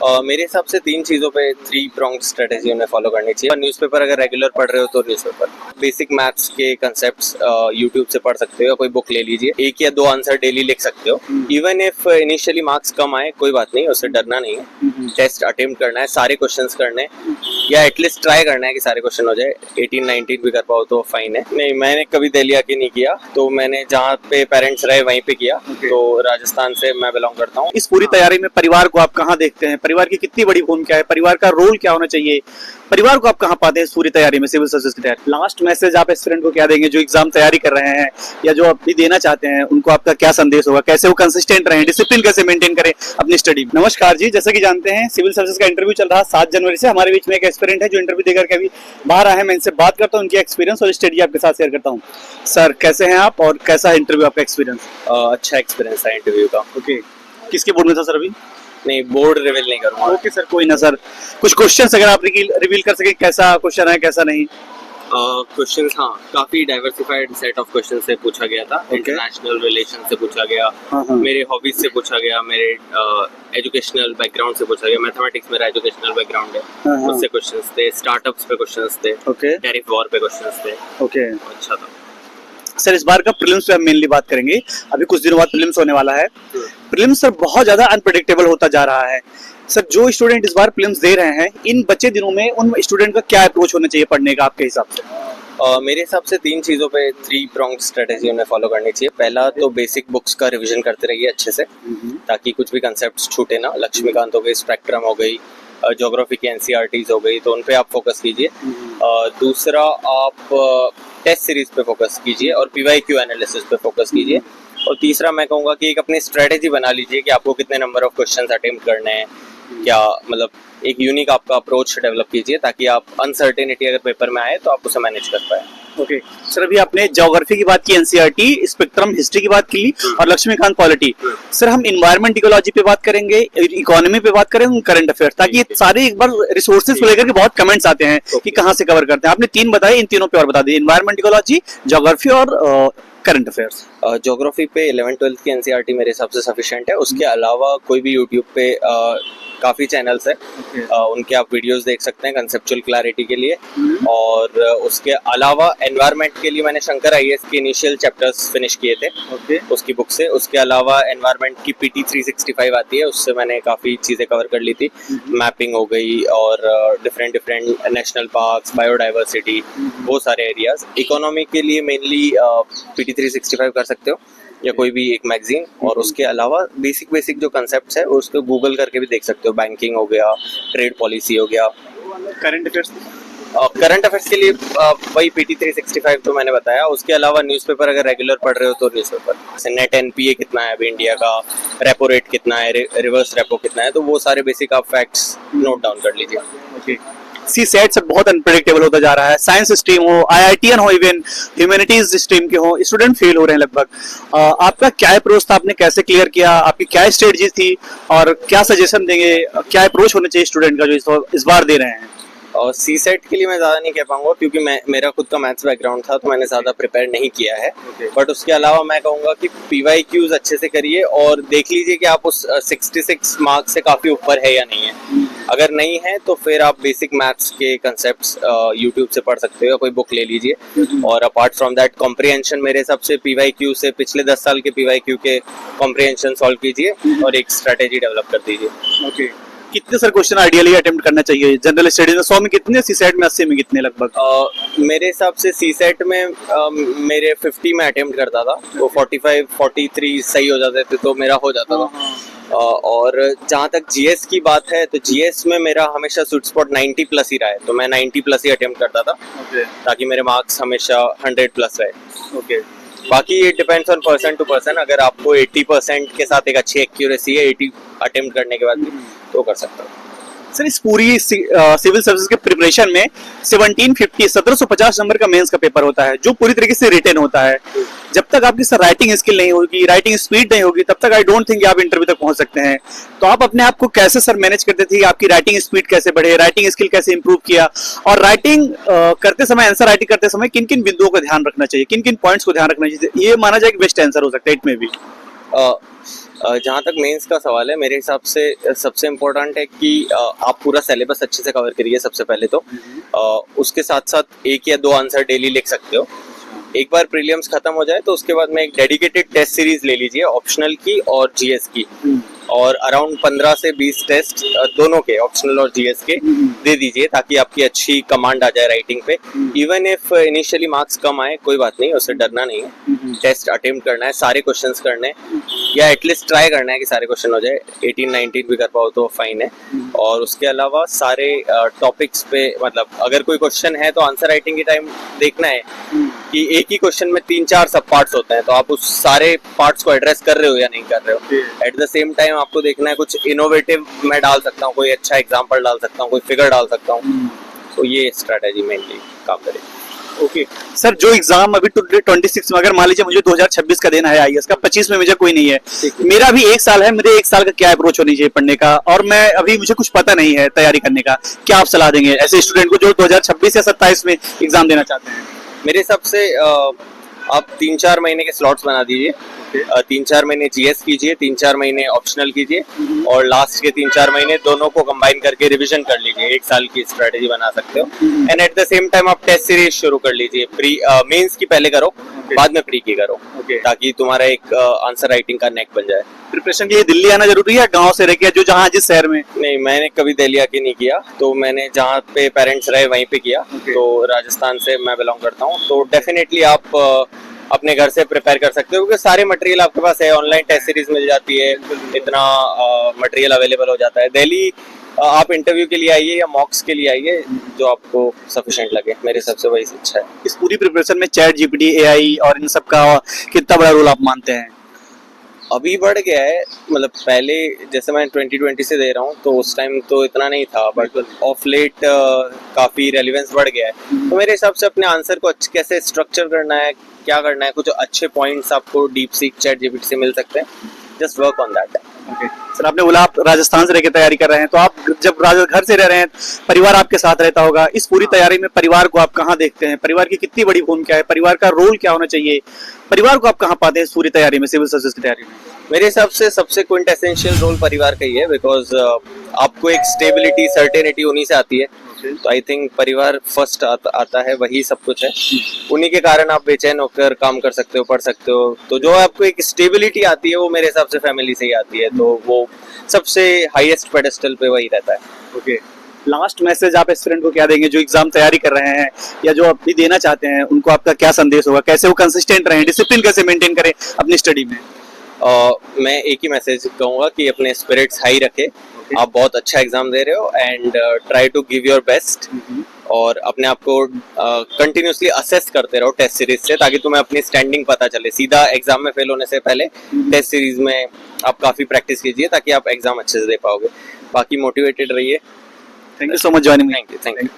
मेरे हिसाब से तीन चीज़ों पे थ्री प्रॉन्ग स्ट्रेटेजी उन्हें फॉलो करनी चाहिए। न्यूज़पेपर अगर रेगुलर पढ़ रहे हो तो न्यूज़पेपर, बेसिक मैथ्स के कंसेप्ट्स यूट्यूब से पढ़ सकते हो या कोई बुक ले लीजिए, एक या दो आंसर डेली लिख सकते हो। इवन इफ इनिशियली मार्क्स कम आए कोई बात नहीं, उससे डरना नहीं है। टेस्ट अटेम्प्ट करना है, सारे क्वेश्चंस करने हैं या एटलीस्ट ट्राई करना है कि सारे क्वेश्चन हो जाए। 18-19 भी कर पाओ तो फाइन है। नहीं, मैंने कभी दिल्ली आके नहीं किया, तो मैंने जहाँ पे पेरेंट्स रहे वहीं पे किया। तो राजस्थान से मैं बिलोंग करता हूँ। इस पूरी तैयारी में परिवार को आप कहाँ देखते हैं? परिवार की कितनी बड़ी भूमिका है? परिवार का रोल क्या होना चाहिए? परिवार को आप कहाँ पाते हैं इस पूरी तैयारी में, सिविल सर्विस की तैयारी? लास्ट मैसेज आप एस्पिरेंट को क्या देंगे जो एग्जाम तैयारी कर रहे हैं या जो अभी देना चाहते हैं, उनको आपका क्या संदेश होगा? कैसे वो कंसिस्टेंट रहें, डिसिप्लिन कैसे मेंटेन करें अपनी स्टडी में? नमस्कार जी, जैसा कि जानते हैं सिविल सर्विस का इंटरव्यू चल रहा है 7 जनवरी से। हमारे बीच में एक एस्पिरेंट है जो इंटरव्यू देकर के अभी बाहर आए हैं। मैं इनसे बात करता हूँ, उनकी एक्सपीरियंस और स्टडी आपके साथ शेयर करता हूँ। सर, कैसे हैं आप और कैसा इंटरव्यू आपका एक्सपीरियंस? अच्छा एक्सपीरियंस था इंटरव्यू का। ओके, किसके बोर्ड में था सर अभी? नहीं, बोर्ड रिवील नहीं करूँगा। ओके सर, कोई ना सर, कुछ क्वेश्चंस अगर आप रिवील कर सके, कैसा क्वेश्चन है कैसा नहीं? क्वेश्चंस, हाँ, काफी डाइवर्सिफाइड सेट ऑफ क्वेश्चन से पूछा गया था। इंटरनेशनल रिलेशन से पूछा गया, मेरे हॉबीज से पूछा गया, मेरे एजुकेशनल बैकग्राउंड से पूछा गया। मैथमेटिक्स मेरा एजुकेशनल बैकग्राउंड है, उससे क्वेश्चंस थे। स्टार्टअप्स पे क्वेश्चंस थे, टैरिफ वॉर पे क्वेश्चंस थे। ओके अच्छा था सर। इस बार का प्रीलिम्स पे हम मेनली बात करेंगे। अभी कुछ दिनों बाद प्रीलिम्स होने वाला है। प्रीलिम्स सर बहुत ज्यादा अनप्रेडिक्टेबल होता जा रहा है। सर, जो स्टूडेंट इस बार प्रीलिम्स दे रहे हैं, इन बचे दिनों में उन स्टूडेंट का क्या अप्रोच होना चाहिए पढ़ने का आपके हिसाब से? मेरे हिसाब से तीन चीज़ों पे थ्री प्रॉन्ग स्ट्रेटेजी उन्हें फॉलो करनी चाहिए। पहला तो बेसिक बुक्स का रिवीजन करते रहिए अच्छे से, ताकि कुछ भी कंसेप्ट छूटे ना। लक्ष्मीकांत हो गई, स्पेक्ट्रम हो गई, ज्योग्राफी की एनसीईआरटीज हो गई, तो उन पे आप फोकस कीजिए। दूसरा, आप टेस्ट सीरीज पे फोकस कीजिए और पीवाईक्यू एनालिसिस पे फोकस कीजिए। और तीसरा मैं कहूँगा कि एक अपनी स्ट्रेटेजी बना लीजिए कि आपको कितने नंबर ऑफ क्वेश्चंस अटेम्प्ट करने हैं, क्या मतलब एक यूनिक आपका अप्रोच डेवलप कीजिए, ताकि आप अनसर्टेनिटी अगर पेपर में आए तो आप उसे मैनेज कर पाए। ओके सर, अभी आपने ज्योग्राफी की बात की, एनसीईआरटी, स्पेक्ट्रम, हिस्ट्री की बात की और लक्ष्मीकांत पॉलिटी। सर, हम इन्वायरमेंट इकोलॉजी पे बात करेंगे, इकोनॉमी पे बात करेंगे, करंट अफेयर, ताकि ये सारे एक बार रिसोर्सेज को लेकर के बहुत कमेंट्स आते हैं कि कहाँ से कवर करते हैं। आपने 3 बताए, इन तीनों पे और बता दीजिए, इन्वायरमेंट इकोलॉजी, ज्योग्राफी और करंट अफेयर्स। ज्योग्राफी पे 11-12 की एनसीईआरटी मेरे हिसाब से सफिशिएंट है। उसके अलावा कोई भी यूट्यूब पे काफ़ी चैनल्स है, उनके आप वीडियोस देख सकते हैं कंसेप्चुअल क्लैरिटी के लिए। और उसके अलावा एनवायरनमेंट के लिए मैंने शंकर आईएएस के इनिशियल चैप्टर्स फिनिश किए थे उसकी बुक से। उसके अलावा एनवायरनमेंट की पीटी 365 आती है, उससे मैंने काफ़ी चीज़ें कवर कर ली थी। मैपिंग हो गई और डिफरेंट नेशनल पार्क्स, बायोडाइवर्सिटी, वो सारे एरियाज। इकोनॉमी के लिए मेनली पीटी 365 कर सकते हो या कोई भी एक मैगजीन। और उसके अलावा बेसिक जो कंसेप्ट्स है उसको गूगल करके भी देख सकते हो। बैंकिंग हो गया, ट्रेड पॉलिसी हो गया। करंट अफेयर्स, करंट अफेयर्स के लिए वही पीटी 365 तो मैंने बताया। उसके अलावा न्यूज़पेपर अगर रेगुलर पढ़ रहे हो तो न्यूज़पेपर, जैसे नेट एनपीए कितना है अभी इंडिया का, रेपो रेट कितना है, रिवर्स रेपो कितना है, तो वो सारे बेसिक आप फैक्ट्स नोट डाउन कर लीजिए। ओके। सी सेट सब बहुत अनप्रेडिक्टेबल होता जा रहा है। साइंस स्ट्रीम हो, आईआईटीएन हो, इवन ह्यूमैनिटीज स्ट्रीम के हो, स्टूडेंट फेल हो रहे हैं लगभग। आपका क्या अप्रोच था? आपने कैसे क्लियर किया? आपकी क्या स्ट्रेटजी थी और क्या सजेशन देंगे? क्या अप्रोच होना चाहिए स्टूडेंट का जो इस बार दे रहे हैं? और सी सेट के लिए मैं ज़्यादा नहीं कह पाऊंगा, क्योंकि मेरा खुद का मैथ्स बैकग्राउंड था, तो मैंने ज़्यादा प्रिपेयर नहीं किया है। बट उसके अलावा मैं कहूँगा कि पीवाईक्यूज अच्छे से करिए और देख लीजिए कि आप उस 66 मार्क्स से काफ़ी ऊपर है या नहीं है। अगर नहीं है तो फिर आप बेसिक मैथ्स के कंसेप्ट्स यूट्यूब से पढ़ सकते हो या कोई बुक ले लीजिए। और अपार्ट फ्रॉम दैट कॉम्प्रिहेंशन, मेरे हिसाब से पीवाईक्यू से पिछले 10 साल के पीवाईक्यू के कॉम्प्रिहेंशन सॉल्व कीजिए और एक स्ट्रेटेजी डेवलप कर दीजिए। ओके। कितने सर क्वेश्चन आइडियली अटेम्प्ट करना चाहिए जनरल स्टडीज में? 100 में कितने, सी सेट में 80 में कितने लगभग? मेरे हिसाब से सी सेट में मेरे 50 में अटेम्प्ट करता था, तो 45-43 सही हो जाते थे, तो मेरा हो जाता था। और जहाँ तक जीएस की बात है, तो जीएस में मेरा हमेशा स्वीट स्पॉट 90 प्लस ही रहा है, तो मैं 90 प्लस ही अटेम्प्ट करता था, ताकि मेरे मार्क्स हमेशा 100 प्लस रहे। बाकी it depends on person to person. अगर आपको 80% के साथ एक अच्छी एक्यूरेसी है 80 अटेम्प्ट करने के बाद भी, तो कर सकते हो। सर, इस पूरी सिविल सर्विस के प्रिपरेशन में 1750 नंबर का मेंस का पेपर होता है, जो पूरी तरीके से रिटन होता है। जब तक आपकी सर राइटिंग स्किल नहीं होगी, राइटिंग स्पीड नहीं होगी, तब तक आई डोंट थिंक आप इंटरव्यू तक पहुंच सकते हैं। तो आप अपने आप को कैसे सर मैनेज करते थे? आपकी राइटिंग स्पीड कैसे बढ़े, राइटिंग स्किल कैसे इंप्रूव किया, और राइटिंग करते समय, आंसर राइटिंग करते समय किन किन बिंदुओं का ध्यान रखना चाहिए, किन किन पॉइंट्स को ध्यान रखना चाहिए? ये माना जाए कि बेस्ट आंसर हो सकता है इट में भी। जहाँ तक मेंस का सवाल है, मेरे हिसाब से सबसे इम्पोर्टेंट है कि आप पूरा सिलेबस अच्छे से कवर करिए सबसे पहले तो। उसके साथ साथ एक या दो आंसर डेली लिख सकते हो। एक बार प्रीलिम्स खत्म हो जाए तो उसके बाद में एक डेडिकेटेड टेस्ट सीरीज ले लीजिए, ऑप्शनल की और जीएस की, और अराउंड 15 से 20 टेस्ट दोनों के, ऑप्शनल और जीएस के, दे दीजिए ताकि आपकी अच्छी कमांड आ जाए राइटिंग पे। इवन इफ इनिशियली मार्क्स कम आए कोई बात नहीं, उससे डरना नहीं है। टेस्ट अटेम्प्ट करना है, सारे क्वेश्चंस करने हैं, या एटलीस्ट ट्राई करना है कि सारे क्वेश्चन हो जाए। 18-19 भी कर पाओ तो फाइन है। और उसके अलावा सारे टॉपिक्स पे, मतलब अगर कोई क्वेश्चन है तो आंसर राइटिंग के टाइम देखना है कि एक ही क्वेश्चन में 3-4 सब पार्ट्स होते हैं, तो आप उस सारे पार्ट्स को एड्रेस कर रहे हो या नहीं कर रहे हो। एट द सेम टाइम आपको देखना है कुछ इनोवेटिव मैं डाल सकता हूँ, कोई अच्छा एग्जांपल डाल सकता हूँ, कोई फिगर डाल सकता हूँ। तो ये स्ट्रेटेजी मेनली काम करेगी। ओके सर, जो एग्जाम अभी 26 में, अगर मान लीजिए मुझे 2026 का देना है आईएएस का, 25 में मुझे कोई नहीं है, मेरा भी 1 साल है, मेरे 1 साल का क्या अप्रोच होनी चाहिए पढ़ने का, और मैं अभी मुझे कुछ पता नहीं है तैयारी करने का, क्या आप सलाह देंगे ऐसे स्टूडेंट को जो 2026 या 27 में एग्जाम देना चाहते हैं? मेरे हिसाब से आप 3-4 महीने के स्लॉट्स बना दीजिए। 3-4 महीने जीएस कीजिए, 3-4 महीने ऑप्शनल कीजिए, और लास्ट के 3-4 महीने दोनों को कंबाइन करके रिवीजन कर लीजिए। 1 साल की स्ट्रेटेजी बना सकते हो। And at the same time आप टेस्ट सीरीज शुरू कर लीजिए। प्री मेंस की पहले करो, बाद में प्री की करो, ताकि तुम्हारा एक आंसर राइटिंग का नेक बन जाए। प्रिपरेशन के लिए दिल्ली आना जरूरी है, गांव से रह के, जो जहाँ जिस शहर में? नहीं, मैंने कभी दिल्ली आके नहीं किया, तो मैंने जहाँ पे पेरेंट्स रहे वहीं पे किया। तो राजस्थान से मैं बिलोंग करता हूँ, तो डेफिनेटली आप अपने घर से प्रिपेयर कर सकते हो, क्योंकि सारे मटेरियल आपके पास है। ऑनलाइन टेस्ट सीरीज मिल जाती है, इतना मटेरियल अवेलेबल हो जाता है। दिल्ली आप इंटरव्यू के लिए आइए या मॉक्स के लिए आइए, जो आपको सफिशिएंट लगे। मेरे हिसाब से वही अच्छा है। इस पूरी प्रिपरेशन में चैट जीपीटी, एआई और इन सब का कितना बड़ा रोल आप मानते हैं? अभी बढ़ गया है, मतलब पहले जैसे मैं 2020 से दे रहा हूँ तो उस टाइम तो इतना नहीं था, बट ऑफ लेट काफ़ी रेलिवेंस बढ़ गया है। तो मेरे हिसाब से अपने आंसर को कैसे स्ट्रक्चर करना है, क्या करना है, कुछ अच्छे पॉइंट्स आपको डीप सीक चैट जीपीटी से मिल सकते हैं। Just work on that. Sir, आपने बोला आप राजस्थान से रह के तैयारी कर रहे हैं, तो आप जब घर से रह रहे हैं, परिवार आपके साथ रहता होगा, इस पूरी तैयारी में परिवार को आप कहाँ देखते हैं? परिवार की कितनी बड़ी भूमिका है? परिवार का रोल क्या होना चाहिए? परिवार को आप कहाँ पाते हैं इस पूरी तैयारी में, सिविल सर्विस की तैयारी में? मेरे हिसाब से सबसे क्विंटेसेंशियल रोल परिवार का ही है, बिकॉज आपको एक स्टेबिलिटी, सर्टेनिटी उन्हीं से आती है। तो आई थिंक परिवार फर्स्ट आता है, वही सब कुछ है। उन्हीं के कारण आप बेचैन होकर काम कर सकते हो, पढ़ सकते हो। तो जो आपको एक स्टेबिलिटी आती है वो मेरे हिसाब से फैमिली से ही आती है, तो वो सबसे हाईएस्ट पेडेस्टल पे वही रहता है। ओके, लास्ट मैसेज आप एस्पिरेंट को क्या देंगे जो एग्जाम तैयारी कर रहे हैं या जो अभी देना चाहते हैं, उनको आपका क्या संदेश होगा? कैसे वो कंसिस्टेंट रहें, डिसिप्लिन कैसे मेंटेन करें अपनी स्टडी में? मैं एक ही मैसेज कहूँगा कि अपने स्पिरिट्स हाई रखें। आप बहुत अच्छा एग्जाम दे रहे हो, and try to give your best, और अपने आप को कंटिन्यूसली असेस करते रहो टेस्ट सीरीज से, ताकि तुम्हें अपनी स्टैंडिंग पता चले। सीधा एग्जाम में फेल होने से पहले टेस्ट सीरीज में आप काफ़ी प्रैक्टिस कीजिए, ताकि आप एग्जाम अच्छे से दे पाओगे। बाकी मोटिवेटेड रहिए। Thank you so much joining. Thank you.